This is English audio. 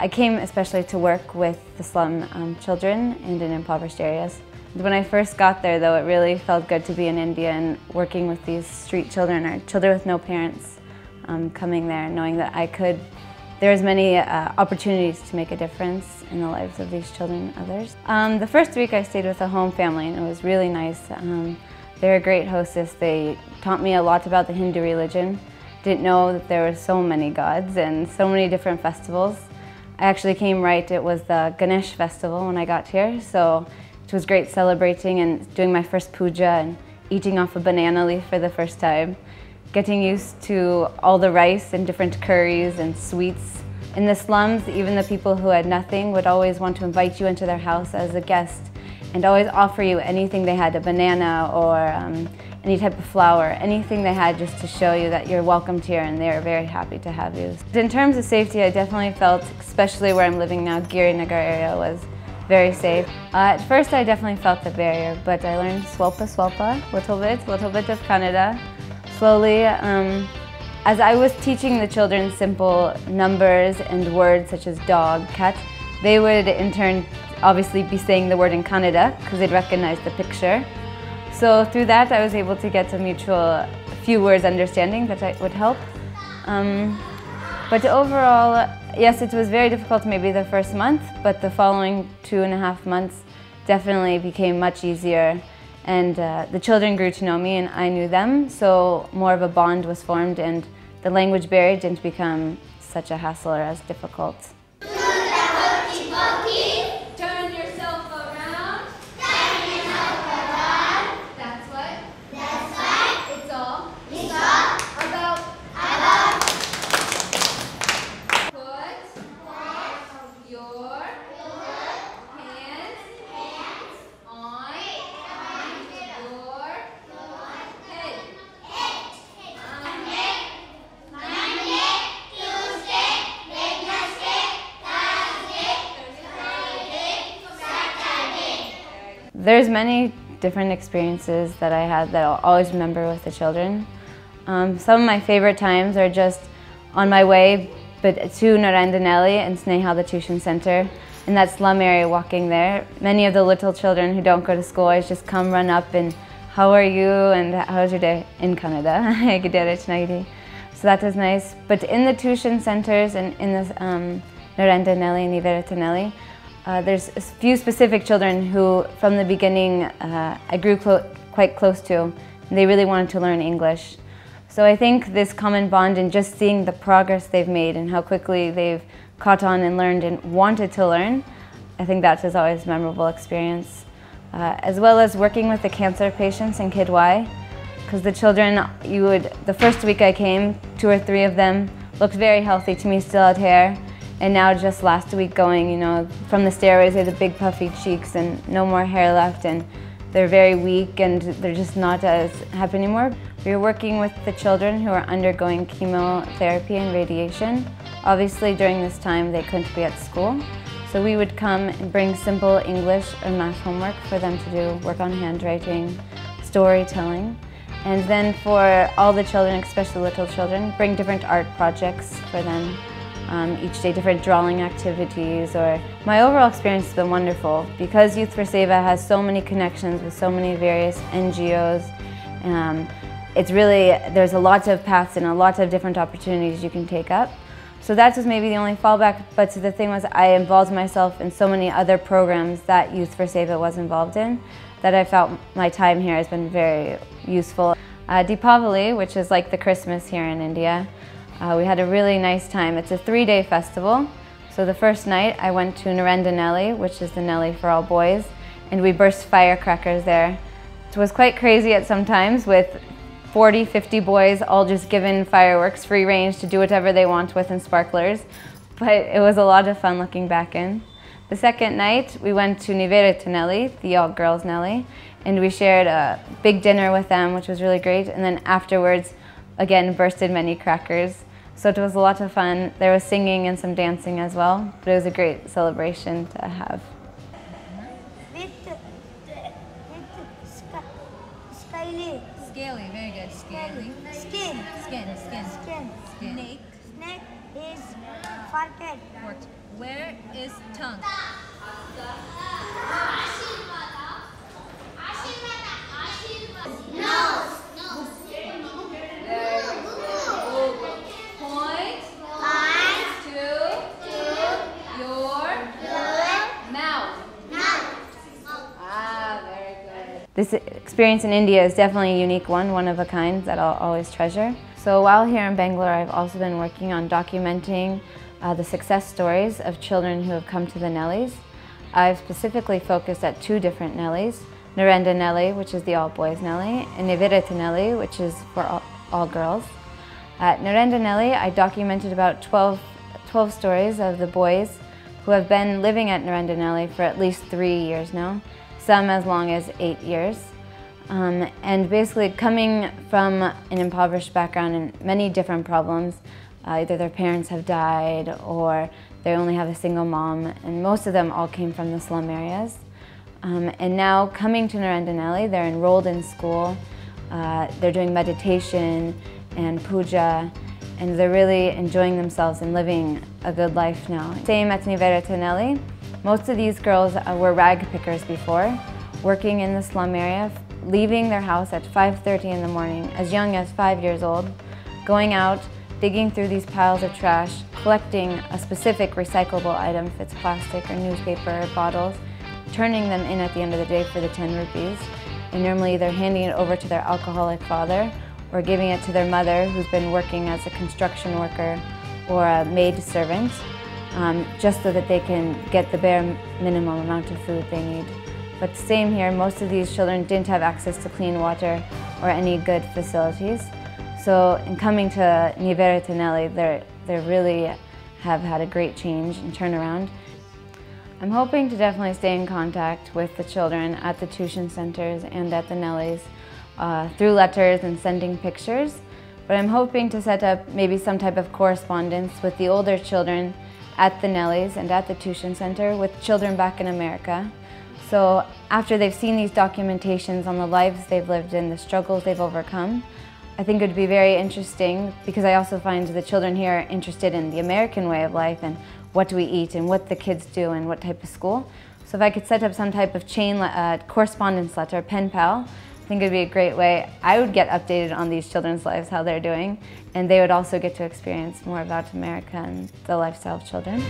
I came especially to work with the slum children and in impoverished areas. When I first got there, though, it really felt good to be in India and working with these street children or children with no parents, coming there, knowing that there's many opportunities to make a difference in the lives of these children and others. The first week I stayed with a home family and it was really nice. They're a great hostess. They taught me a lot about the Hindu religion. Didn't know that there were so many gods and so many different festivals. I actually came right, it was the Ganesh festival when I got here, so it was great celebrating and doing my first puja and eating off a banana leaf for the first time. Getting used to all the rice and different curries and sweets. In the slums, even the people who had nothing would always want to invite you into their house as a guest and always offer you anything they had, a banana or any type of flower, anything they had just to show you that you're welcomed here and they're very happy to have you. In terms of safety, I definitely felt, especially where I'm living now, Girinagar area was very safe. At first I definitely felt the barrier, but I learned swalpa, little bit of Kannada. Slowly, as I was teaching the children simple numbers and words such as dog, cat, they would in turn obviously be saying the word in Kannada because they'd recognize the picture. So through that I was able to get a mutual few words understanding that would help. But overall, yes, it was very difficult maybe the first month, but the following 2.5 months definitely became much easier. And the children grew to know me and I knew them, so more of a bond was formed and the language barrier didn't become such a hassle or as difficult. Turn yourself around. Turn yourself around. That's what? That's what? It's all. It's all. About. Put your hands on your head. Monday, Tuesday, Wednesday, Thursday, Friday, Saturday. There's many different experiences that I had that I'll always remember with the children. Some of my favorite times are just on my way to NELE and Sneha, the tuition center, in that slum area walking there. Many of the little children who don't go to school always just come run up and how are you and how's your day in Kannada. So that was nice. But in the tuition centers and in the Narendra NELE and Nivedita NELE, there's a few specific children who from the beginning I grew quite close to. They really wanted to learn English. So I think this common bond and just seeing the progress they've made and how quickly they've caught on and learned and wanted to learn, I think that is always a memorable experience. As well as working with the cancer patients in Kidwai, because the children, the first week I came, 2 or 3 of them looked very healthy to me, still had hair, and now just last week going, from the stairways they had the big puffy cheeks and no more hair left, and they're very weak and they're just not as happy anymore. We were working with the children who are undergoing chemotherapy and radiation. Obviously during this time they couldn't be at school, so we would come and bring simple English or math homework for them to do, work on handwriting, storytelling. And then for all the children, especially little children, bring different art projects for them. Each day different drawing activities. My overall experience has been wonderful because Youth for Seva has so many connections with so many various NGOs. There's a lot of paths and a lot of different opportunities you can take up. So that was maybe the only fallback, but the thing was I involved myself in so many other programs that Youth for Seva was involved in that I felt my time here has been very useful. Deepavali, which is like the Christmas here in India, we had a really nice time. It's a 3-day festival. So the first night I went to Narendra NELE, which is the NELE for all boys, and we burst firecrackers there. It was quite crazy at some times with 40, 50 boys all just given fireworks, free range to do whatever they want with and sparklers. But it was a lot of fun looking back in. The second night we went to Nivedita NELE, the all-girls NELE, and we shared a big dinner with them, which was really great. And then afterwards, again, bursted many crackers. So it was a lot of fun. There was singing and some dancing as well, but it was a great celebration to have. Scaly, very good. Scaly. Skin. Snake. is forget. Where is tongue? Point to your mouth. Very good. This experience in India is definitely a unique one of a kind that I'll always treasure. So while here in Bangalore, I've also been working on documenting the success stories of children who have come to the NELEs. I've specifically focused at 2 different NELEs, Narendra NELE, which is the all-boys NELE, and Nivedita NELE, which is for all girls. At Narendra NELE, I documented about 12 stories of the boys who have been living at Narendra NELE for at least 3 years now, some as long as 8 years. And basically coming from an impoverished background and many different problems, either their parents have died or they only have a single mom, and most of them all came from the slum areas. And now coming to Narendra NELE, they're enrolled in school, they're doing meditation and puja, and they're really enjoying themselves and living a good life now. Same at Nivedita NELE. Most of these girls were rag pickers before, working in the slum area, leaving their house at 5:30 in the morning, as young as 5 years old, going out, digging through these piles of trash, collecting a specific recyclable item, if it's plastic or newspaper or bottles, turning them in at the end of the day for the 10 rupees, and normally either handing it over to their alcoholic father or giving it to their mother, who's been working as a construction worker or a maid servant, just so that they can get the bare minimum amount of food they need. But same here, most of these children didn't have access to clean water or any good facilities. So in coming to Nivedita NELE, they really have had a great change and turnaround. I'm hoping to definitely stay in contact with the children at the tuition centers and at the NELEs through letters and sending pictures. But I'm hoping to set up maybe some type of correspondence with the older children at the NELEs and at the tuition center with children back in America. So after they've seen these documentations on the lives they've lived in, the struggles they've overcome, I think it would be very interesting, because I also find the children here are interested in the American way of life and what do we eat and what the kids do and what type of school. So if I could set up some type of correspondence letter, pen pal, I think it would be a great way. I would get updated on these children's lives, how they're doing, and they would also get to experience more about America and the lifestyle of children.